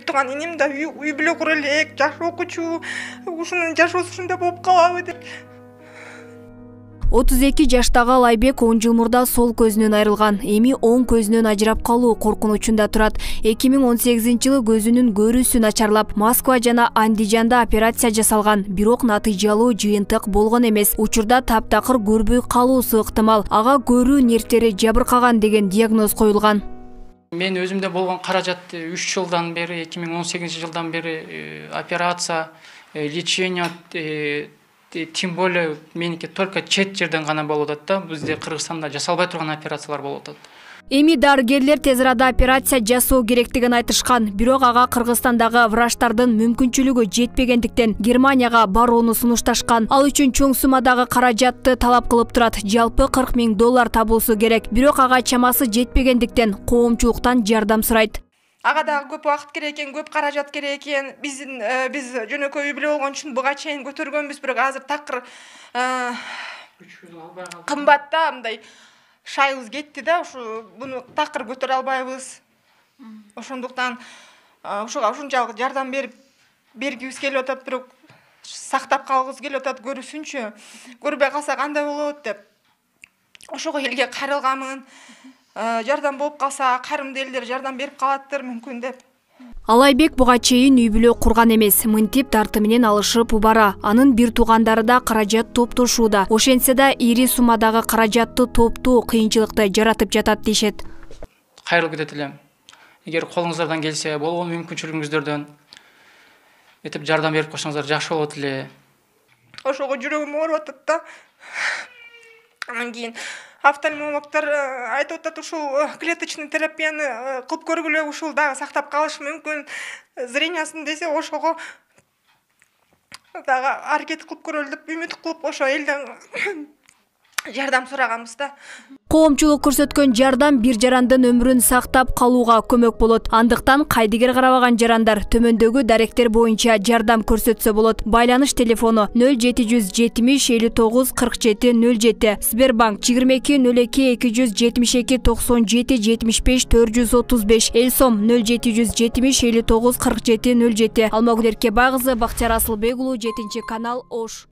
Туган энем да үй бүлө кура элек, жаш окуучу, ушунун жашоосу ушундай болуп калабы деп. 32 жаштагы Алайбек 10 жыл мурда сол көзүнөн айрылган. Эми оң көзүнөн ажырап калуу коркунучунда турат. 2018-жылы көзүнүн көрүүсү начарлап, Москва жана Андижанда операция жасалган. Бирок натыйжалуу жыйынтык болгон эмес. Учурда таптакыр көрбөй калуусу ыктымал. Ага көрүү нервтери жабыркаган деген диагноз коюлган. Мен өзүмдө болгон каражатты 3 жылдан бери, 2018-жылдан бери операция, лечение, тем более меники только чет жерден гана болуп атат да. Бизде Кыргызстанда жасалбай турган операциялар болуп атат. Эми дарыгерлер тез арада операция жасоо керектигин айтышкан. Бирок ага Кыргызстандагы врачтардын мүмкүнчүлүгү жетпегендиктен Германияга барууну сунушташкан. Ал үчүн чоң суммадагы каражатты талап кылып турат. Жалпы $40,000 табуусу керек. Бирок ага чамасы жетпегендиктен коомчулуктан жардам сурайт. Ага да көп убакыт керек экен, көп каражат керек экен. Биз жөнөкөй үй бүлө болгон үчүн буга чейин көтөргөнбүз, бирок азыр такыр кымбат да, мындай шайыбыз кетти да, ушу буну такыр көтөрө албайбыз. Ошондуктан ушуга ушунчалык жардам бергибиз келип атат, бирок сактап калгыбыз келип атат көрүүсүнчү. Көрбөй калса кандай болот деп. Ошого элге кайрылганмын. Жардам болуп калса, карымды элдер жардам берип калаттыр мүмкүн деп. Алайбек буга чейин үй бүлө курган эмес, мынтип дарты менен алышып убара. Анын бир туугандары да каражат топтошууда. Ошентсе да ири суммадагы каражатты топтоо кыйынчылыкты жаратып жатат дешет. Кайрылып кетет элем. Эгер колуңуздардан келсе, болгон мүмкүнчүлүгүңүздөрдөн этип жардам берип койсоңуздар жакшы болот эле. Ошого жүрөгүм ооруп атат да. Анан кийин офтальмологдор айтып атат, ушул клеточный терапияны кылып көргүлө, ушул дагы сактап калышы мүмкүн зрениясын десе, ошого дагы аракет кылып көрөлү деп үмүт кылып ошо элден жардам сураганбыз да. Коомчулук көрсөткөн жардам бир жарандын өмүрүн сактап калууга көмөк болот. Андыктан кайдыгер карабаган жарандар төмөндөгү даректер боюнча жардам көрсөтсө болот. Байланыш телефону 0770 59 47 07, Сбербанк 22 02 272 97 75 435, Элсом 0770 59 47 07. Алмагүл Эркебай кызы, Бактияр Асылбек уулу, 7 канал, Ош.